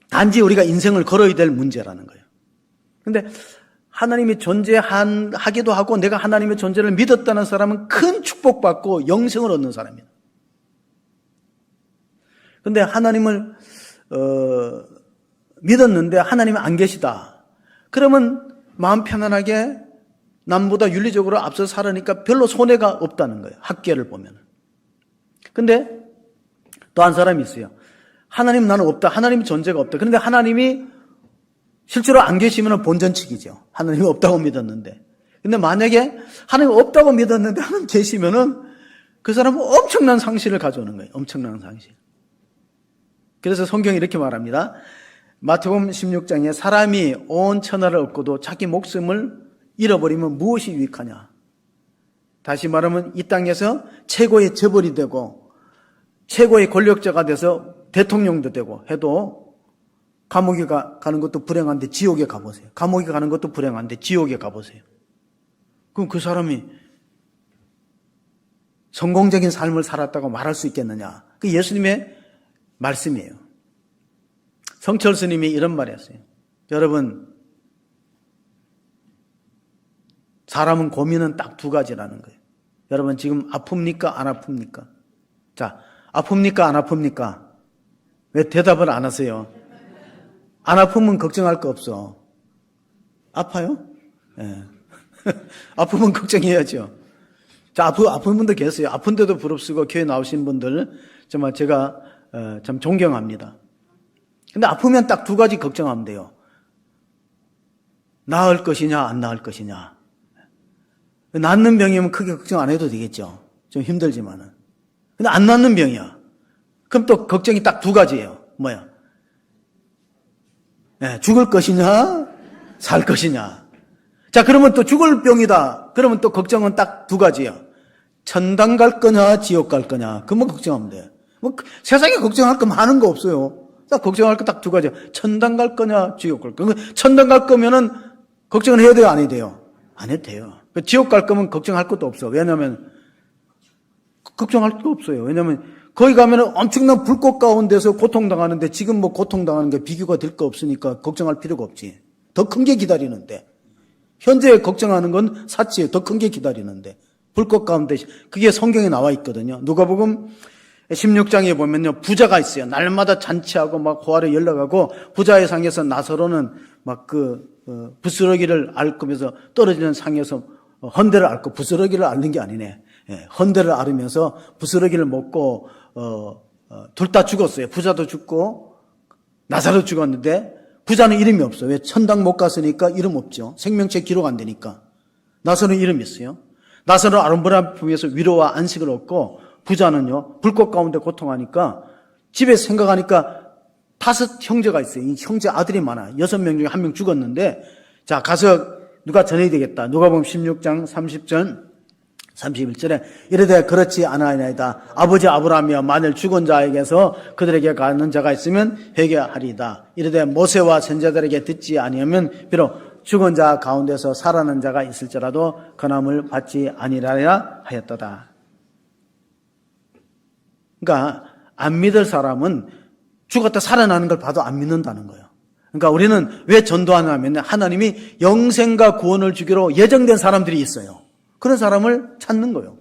단지 우리가 인생을 걸어야 될 문제라는 거예요. 그런데 하나님이 존재하기도 하고 내가 하나님의 존재를 믿었다는 사람은 큰 축복받고 영생을 얻는 사람이에요. 그런데 하나님을 믿었는데 하나님이 안 계시다. 그러면 마음 편안하게 남보다 윤리적으로 앞서 살으니까 별로 손해가 없다는 거예요. 학계를 보면. 근데 또 한 사람이 있어요. 하나님 나는 없다. 하나님 존재가 없다. 그런데 하나님이 실제로 안 계시면 본전치기죠. 하나님이 없다고 믿었는데. 근데 만약에 하나님 없다고 믿었는데 하나님 계시면은 그 사람은 엄청난 상실을 가져오는 거예요. 엄청난 상실. 그래서 성경이 이렇게 말합니다. 마태복음 16장에 사람이 온 천하를 얻고도 자기 목숨을 잃어버리면 무엇이 유익하냐. 다시 말하면 이 땅에서 최고의 재벌이 되고 최고의 권력자가 돼서 대통령도 되고 해도 감옥에 가는 것도 불행한데 지옥에 가보세요. 감옥에 가는 것도 불행한데 지옥에 가보세요. 그럼 그 사람이 성공적인 삶을 살았다고 말할 수 있겠느냐. 그 예수님의 말씀이에요. 성철 스님이 이런 말 했어요. 여러분, 사람은 고민은 딱 두 가지라는 거예요. 여러분 지금 아픕니까? 안 아픕니까? 자, 아픕니까? 안 아픕니까? 왜 대답을 안 하세요? 안 아프면 걱정할 거 없어. 아파요? 네. 아프면 걱정해야죠. 자, 아픈 분들 계세요. 아픈데도 부릅쓰고 교회 나오신 분들 정말 제가 참 존경합니다. 근데 아프면 딱 두 가지 걱정하면 돼요. 나을 것이냐, 안 나을 것이냐. 낫는 병이면 크게 걱정 안 해도 되겠죠. 좀 힘들지만은. 근데 안 낫는 병이야. 그럼 또 걱정이 딱 두 가지예요. 뭐야? 네, 죽을 것이냐, 살 것이냐. 자, 그러면 또 죽을 병이다. 그러면 또 걱정은 딱 두 가지야. 천당 갈 거냐, 지옥 갈 거냐. 그것만 걱정하면 돼. 뭐 세상에 걱정할 거 많은 거 없어요. 딱 걱정할 거 딱 두 가지야. 천당 갈 거냐, 지옥 갈 거냐. 천당 갈 거면은 걱정을 해야 돼요, 안 해야 돼요? 안 해도 돼요. 지옥 갈 거면 걱정할 것도 없어. 왜냐하면 걱정할 거 없어요. 왜냐하면 거기 가면은 엄청난 불꽃 가운데서 고통당하는데 지금 뭐 고통당하는 게 비교가 될 거 없으니까 걱정할 필요가 없지. 더 큰 게 기다리는데. 현재 걱정하는 건 사치예요. 더 큰 게 기다리는데. 불꽃 가운데 그게 성경에 나와 있거든요. 누가복음 16장에 보면요. 부자가 있어요. 날마다 잔치하고 막 호화를 연락하고 부자의 상에서 나서로는 막 부스러기를 앓으면서 떨어지는 상에서 헌대를 앓고 부스러기를 앓는 게 아니네. 예, 헌대를 앓으면서 부스러기를 먹고 둘 다 죽었어요. 부자도 죽고 나사도 죽었는데 부자는 이름이 없어요. 왜? 천당 못 갔으니까 이름 없죠. 생명체 기록 안 되니까. 나사는 이름이 있어요. 나사는 아름보라 품에서 위로와 안식을 얻고 부자는요 불꽃 가운데 고통하니까 집에 생각하니까 5 형제가 있어요. 이 형제 아들이 많아. 6명 중에 1명 죽었는데 자 가서 누가 전해야 되겠다. 누가복음 16장 30절 31절에 이르되 그렇지 아니하나이다. 아버지 아브라함이여 만일 죽은 자에게서 그들에게 가는 자가 있으면 회개하리이다. 이르되 모세와 선지자들에게 듣지 아니하면 비록 죽은 자 가운데서 살아난 자가 있을지라도 건함을 받지 아니하리라 하였도다. 그러니까 안 믿을 사람은 죽었다 살아나는 걸 봐도 안 믿는다는 거예요. 그러니까 우리는 왜 전도하냐면 하나님이 영생과 구원을 주기로 예정된 사람들이 있어요. 그런 사람을 찾는 거예요.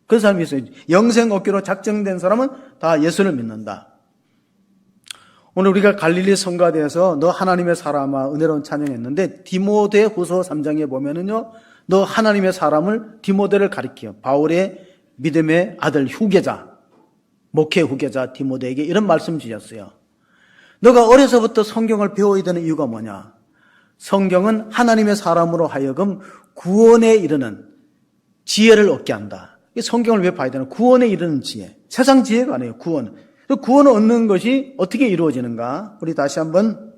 그런 사람이 있어요. 영생 얻기로 작정된 사람은 다 예수를 믿는다. 오늘 우리가 갈릴리 성가대에서 너 하나님의 사람아 은혜로운 찬양했는데 디모데후서 3장에 보면은요. 너 하나님의 사람을 디모데를 가리켜요. 바울의 믿음의 아들 후계자, 목회 후계자 디모데에게 이런 말씀 주셨어요. 너가 어려서부터 성경을 배워야 되는 이유가 뭐냐? 성경은 하나님의 사람으로 하여금 구원에 이르는 지혜를 얻게 한다. 성경을 왜 봐야 되나? 구원에 이르는 지혜. 세상 지혜가 아니에요. 구원. 구원을 얻는 것이 어떻게 이루어지는가? 우리 다시 한번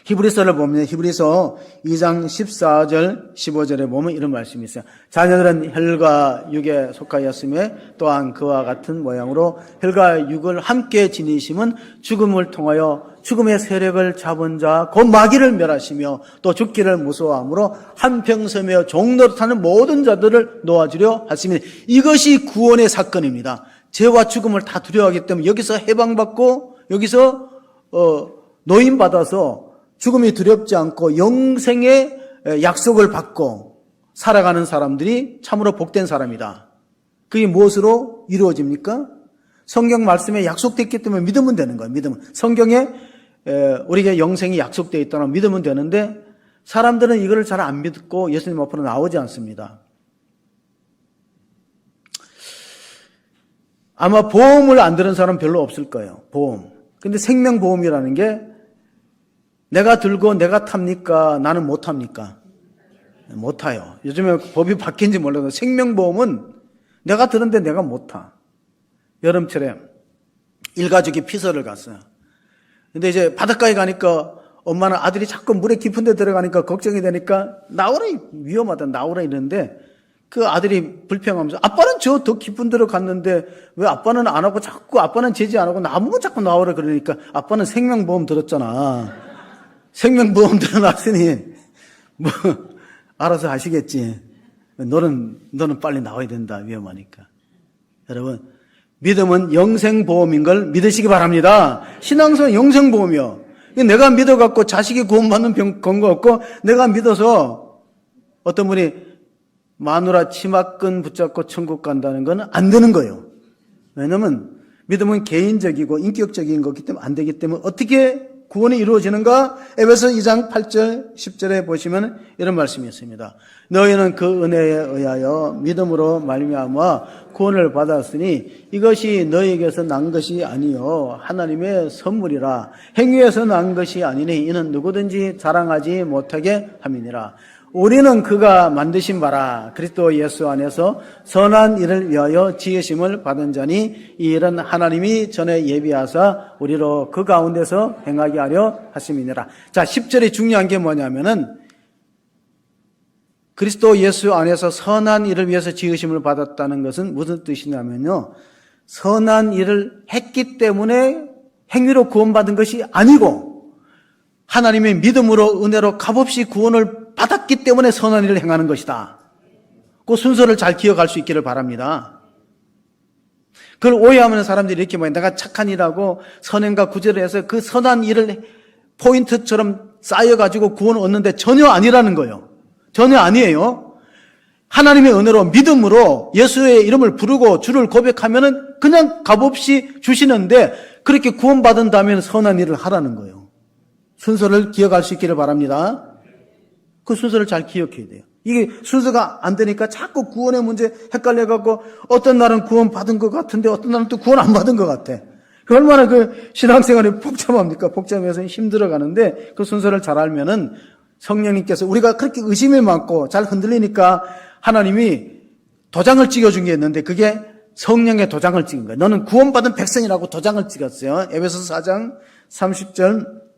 히브리서를 보면 히브리서 2장 14절 15절에 보면 이런 말씀이 있어요. 자녀들은 혈과 육에 속하였으며 또한 그와 같은 모양으로 혈과 육을 함께 지니심은 죽음을 통하여 죽음의 세력을 잡은 자 곧 마귀를 멸하시며 또 죽기를 무서워하므로 한평섬에 종노릇하는 모든 자들을 놓아주려 하시니 이것이 구원의 사건입니다. 죄와 죽음을 다 두려워하기 때문에 여기서 해방받고 여기서 노임받아서 죽음이 두렵지 않고 영생의 약속을 받고 살아가는 사람들이 참으로 복된 사람이다. 그게 무엇으로 이루어집니까? 성경 말씀에 약속됐기 때문에 믿으면 되는 거예요. 믿으면. 성경에 우리에게 영생이 약속되어 있다는 믿으면 되는데 사람들은 이거를 잘 안 믿고 예수님 앞으로 나오지 않습니다. 아마 보험을 안 들은 사람은 별로 없을 거예요. 보험. 근데 생명보험이라는 게 내가 들고 내가 탑니까? 나는 못 탑니까? 못 타요. 요즘에 법이 바뀐지 몰라도 생명보험은 내가 들었는데 내가 못 타. 여름철에 일가족이 피서를 갔어요. 근데 이제 바닷가에 가니까 엄마는 아들이 자꾸 물에 깊은 데 들어가니까 걱정이 되니까 나오라, 위험하다, 나오라 이러는데 그 아들이 불평하면서 아빠는 저 더 깊은 데로 갔는데 왜 아빠는 안 하고 자꾸 아빠는 제지 안 하고 나보고 자꾸 나오라 그러니까 아빠는 생명보험 들었잖아. 생명보험 들어놨으니 뭐 알아서 하시겠지. 너는 빨리 나와야 된다. 위험하니까. 여러분 믿음은 영생보험인 걸 믿으시기 바랍니다. 신앙생활은 영생보험이요. 내가 믿어갖고 자식이 구원받는 건거 없고 내가 믿어서 어떤 분이 마누라 치마끈 붙잡고 천국 간다는 건 안 되는 거예요. 왜냐하면 믿음은 개인적이고 인격적인 거기 때문에 안 되기 때문에 어떻게 구원이 이루어지는가? 에베소 2장 8절 10절에 보시면 이런 말씀이 있습니다. 너희는 그 은혜에 의하여 믿음으로 말미암아 구원을 받았으니 이것이 너희에게서 난 것이 아니요 하나님의 선물이라. 행위에서 난 것이 아니니 이는 누구든지 자랑하지 못하게 함이니라. 우리는 그가 만드신 바라 그리스도 예수 안에서 선한 일을 위하여 지으심을 받은 자니 이 일은 하나님이 전에 예비하사 우리로 그 가운데서 행하게 하려 하심이니라. 자, 10절이 중요한 게 뭐냐면은 그리스도 예수 안에서 선한 일을 위해서 지으심을 받았다는 것은 무슨 뜻이냐면요, 선한 일을 했기 때문에 행위로 구원받은 것이 아니고 하나님의 믿음으로 은혜로 값없이 구원을 받았기 때문에 선한 일을 행하는 것이다. 그 순서를 잘 기억할 수 있기를 바랍니다. 그걸 오해하면 사람들이 이렇게 말해요. 내가 착한 일하고 선행과 구제를 해서 그 선한 일을 포인트처럼 쌓여가지고 구원을 얻는데 전혀 아니라는 거예요. 전혀 아니에요. 하나님의 은혜로 믿음으로 예수의 이름을 부르고 주를 고백하면은 그냥 값없이 주시는데 그렇게 구원받은 다음에는 선한 일을 하라는 거예요. 순서를 기억할 수 있기를 바랍니다. 그 순서를 잘 기억해야 돼요. 이게 순서가 안 되니까 자꾸 구원의 문제 헷갈려갖고 어떤 날은 구원 받은 것 같은데 어떤 날은 또 구원 안 받은 것 같아. 그 얼마나 그 신앙생활이 복잡합니까? 복잡해서 힘들어가는데 그 순서를 잘 알면은 성령님께서 우리가 그렇게 의심이 많고 잘 흔들리니까 하나님이 도장을 찍어준 게 있는데 그게 성령의 도장을 찍은 거예요. 너는 구원받은 백성이라고 도장을 찍었어요. 에베소서 4장 30절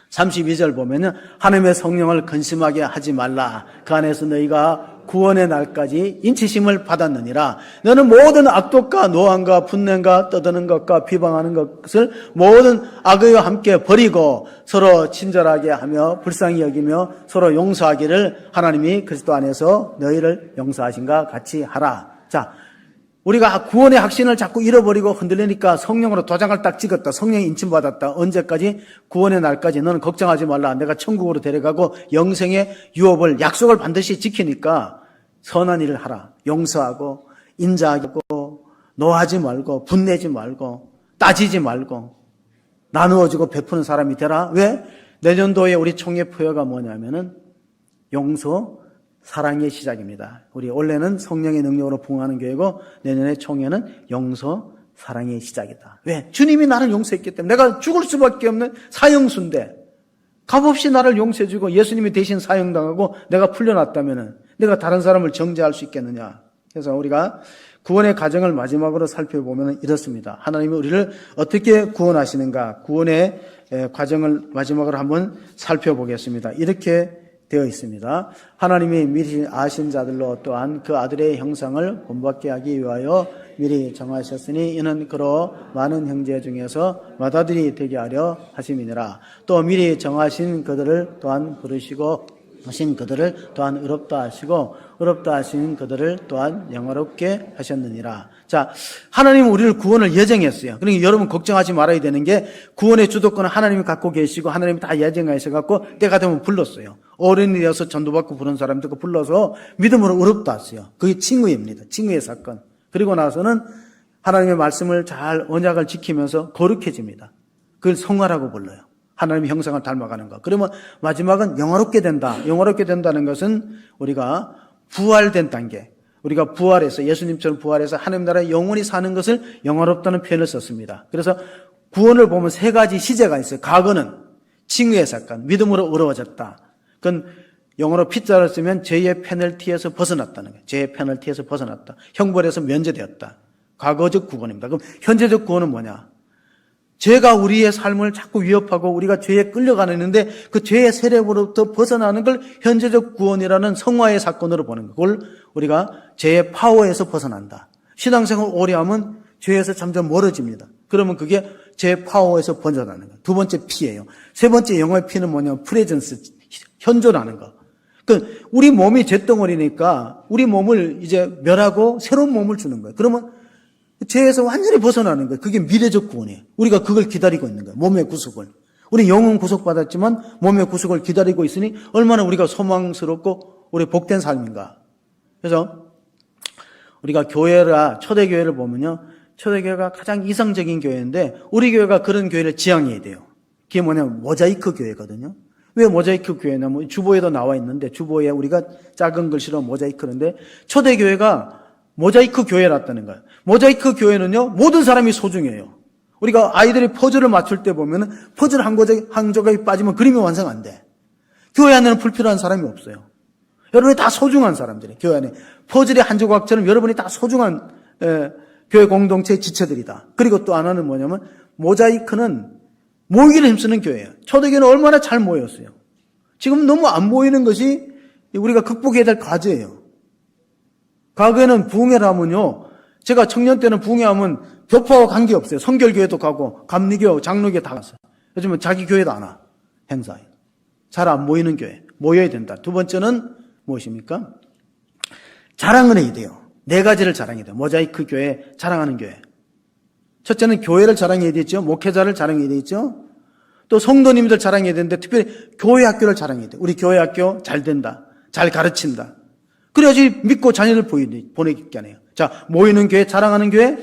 32절 보면은 하나님의 성령을 근심하게 하지 말라. 그 안에서 너희가 구원의 날까지 인치심을 받았느니라. 너는 모든 악독과 노함과 분냄과 떠드는 것과 비방하는 것을 모든 악의와 함께 버리고 서로 친절하게 하며 불쌍히 여기며 서로 용서하기를 하나님이 그리스도 안에서 너희를 용서하신가 같이 하라. 자, 우리가 구원의 확신을 자꾸 잃어버리고 흔들리니까 성령으로 도장을 딱 찍었다. 성령이 인침받았다. 언제까지? 구원의 날까지. 너는 걱정하지 말라. 내가 천국으로 데려가고 영생의 유업을, 약속을 반드시 지키니까 선한 일을 하라. 용서하고 인자하고 노하지 말고 분내지 말고 따지지 말고 나누어주고 베푸는 사람이 되라. 왜? 내년도에 우리 총회 표어가 뭐냐면은 용서, 사랑의 시작입니다. 우리 올해는 성령의 능력으로 부흥하는 교회고 내년에 총회는 용서, 사랑의 시작이다. 왜? 주님이 나를 용서했기 때문에 내가 죽을 수밖에 없는 사형수인데 값없이 나를 용서해주고 예수님이 대신 사형당하고 내가 풀려났다면 내가 다른 사람을 정죄할 수 있겠느냐. 그래서 우리가 구원의 과정을 마지막으로 살펴보면 이렇습니다. 하나님이 우리를 어떻게 구원하시는가, 구원의 과정을 마지막으로 한번 살펴보겠습니다. 이렇게 되어 있습니다. 하나님이 미리 아신 자들로 또한 그 아들의 형상을 본받게 하기 위하여 미리 정하셨으니 이는 그로 많은 형제 중에서 맏아들이 되게 하려 하심이니라. 또 미리 정하신 그들을 또한 부르시고 하신 그들을 또한 의롭다 하시고 의롭다 하신 그들을 또한 영화롭게 하셨느니라. 자, 하나님은 우리를 구원을 예정했어요. 그러니까 여러분 걱정하지 말아야 되는 게 구원의 주도권은 하나님이 갖고 계시고 하나님이 다 예정하셔갖고 때가 되면 불렀어요. 어른이 되어서 전도받고 부른 사람들 그 불러서 믿음으로 의롭다 하세요. 그게 칭의입니다. 칭의의 사건. 그리고 나서는 하나님의 말씀을 잘 언약을 지키면서 거룩해집니다. 그걸 성화라고 불러요. 하나님의 형상을 닮아가는 것. 그러면 마지막은 영화롭게 된다. 영화롭게 된다는 것은 우리가 부활된 단계. 우리가 부활해서 예수님처럼 부활해서 하나님 나라에 영원히 사는 것을 영화롭다는 표현을 썼습니다. 그래서 구원을 보면 세 가지 시제가 있어요. 과거는 칭의의 사건, 믿음으로 의로워졌다. 그건 영어로 P자를 쓰면 죄의 페널티에서 벗어났다는 거예요. 죄의 페널티에서 벗어났다. 형벌에서 면제되었다. 과거적 구원입니다. 그럼 현재적 구원은 뭐냐? 죄가 우리의 삶을 자꾸 위협하고 우리가 죄에 끌려가는데 그 죄의 세력으로부터 벗어나는 걸 현재적 구원이라는 성화의 사건으로 보는 걸 우리가 죄의 파워에서 벗어난다. 신앙생활 오래 하면 죄에서 점점 멀어집니다. 그러면 그게 죄의 파워에서 벗어나는 거예요. 두 번째 P예요. 세 번째 영어의 P는 뭐냐면 프레젠스, 현존하는 거. 그 우리 몸이 죄덩어리니까 우리 몸을 이제 멸하고 새로운 몸을 주는 거예요. 그러면 죄에서 완전히 벗어나는 거예요. 그게 미래적 구원이에요. 우리가 그걸 기다리고 있는 거예요. 몸의 구속을. 우리 영은 구속받았지만 몸의 구속을 기다리고 있으니 얼마나 우리가 소망스럽고 우리 복된 삶인가. 그래서 우리가 교회라 초대교회를 보면요. 초대교회가 가장 이상적인 교회인데 우리 교회가 그런 교회를 지향해야 돼요. 그게 뭐냐면 모자이크 교회거든요. 왜 모자이크 교회냐면 주보에도 나와 있는데 주보에 우리가 작은 글씨로 모자이크인데 초대교회가 모자이크 교회랐다는 거예요. 모자이크 교회는요, 모든 사람이 소중해요. 우리가 아이들이 퍼즐을 맞출 때 보면은 퍼즐 한 조각이 빠지면 그림이 완성 안 돼. 교회 안에는 불필요한 사람이 없어요. 여러분이 다 소중한 사람들이에요. 교회 안에. 퍼즐의 한 조각처럼 여러분이 다 소중한 교회 공동체의 지체들이다. 그리고 또 하나는 뭐냐면 모자이크는 모이기를 힘쓰는 교회예요. 초대교회는 얼마나 잘 모였어요. 지금 너무 안 모이는 것이 우리가 극복해야 될 과제예요. 과거에는 부흥회라면요. 제가 청년 때는 부흥회하면 교파와 관계없어요. 성결교회도 가고 감리교, 장로교 다 갔어요. 요즘은 자기 교회도 안 와. 행사에. 잘 안 모이는 교회. 모여야 된다. 두 번째는 무엇입니까? 자랑을 해야 돼요. 네 가지를 자랑해야 돼요. 모자이크 교회, 자랑하는 교회. 첫째는 교회를 자랑해야 되죠. 목회자를 자랑해야 되죠. 또 성도님들 자랑해야 되는데 특별히 교회 학교를 자랑해야 돼요. 우리 교회 학교 잘 된다. 잘 가르친다. 그래야지 믿고 자녀를 보내게 하네요. 자, 모이는 교회, 자랑하는 교회.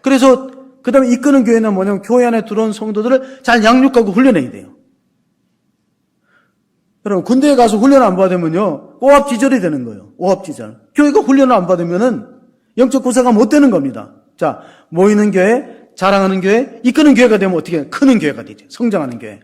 그래서 그 다음에 이끄는 교회는 뭐냐면 교회 안에 들어온 성도들을 잘 양육하고 훈련해야 돼요. 여러분, 군대에 가서 훈련 안 받으면요, 오합지졸이 되는 거예요. 오합지졸. 교회가 훈련을 안 받으면은 영적 구사가 못 되는 겁니다. 자, 모이는 교회, 자랑하는 교회, 이끄는 교회가 되면 어떻게 해요? 크는 교회가 되죠. 성장하는 교회.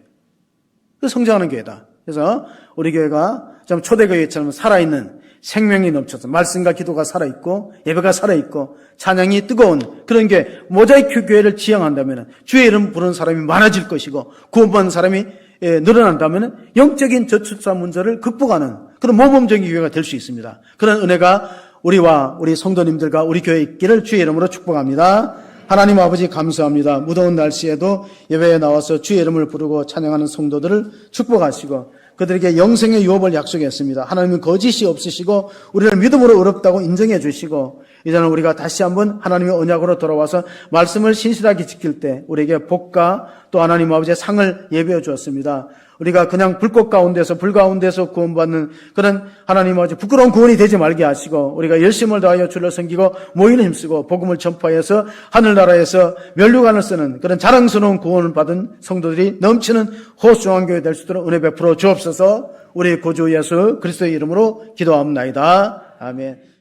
그 성장하는 교회다. 그래서 우리 교회가 좀 초대교회처럼 살아있는 생명이 넘쳐서 말씀과 기도가 살아있고 예배가 살아있고 찬양이 뜨거운 그런 교회, 모자이크 교회를 지향한다면 주의 이름 부르는 사람이 많아질 것이고 구원받는 사람이 늘어난다면 영적인 저출산 문제를 극복하는 그런 모범적인 교회가 될 수 있습니다. 그런 은혜가 우리와 우리 성도님들과 우리 교회에 있기를 주의 이름으로 축복합니다. 하나님 아버지 감사합니다. 무더운 날씨에도 예배에 나와서 주의 이름을 부르고 찬양하는 성도들을 축복하시고 그들에게 영생의 유업을 약속했습니다. 하나님은 거짓이 없으시고 우리를 믿음으로 의롭다고 인정해 주시고 이제는 우리가 다시 한번 하나님의 언약으로 돌아와서 말씀을 신실하게 지킬 때 우리에게 복과 또 하나님 아버지의 상을 예배해 주었습니다. 우리가 그냥 불꽃 가운데서 불 가운데서 구원받는 그런 하나님 아버지 부끄러운 구원이 되지 말게 하시고 우리가 열심을 다하여 주를 섬기고 모이는 힘쓰고 복음을 전파해서 하늘나라에서 면류관을 쓰는 그런 자랑스러운 구원을 받은 성도들이 넘치는 호수중앙교회 될 수 있도록 은혜 베풀어 주옵소서. 우리 구주 예수 그리스도의 이름으로 기도합니다. 아멘.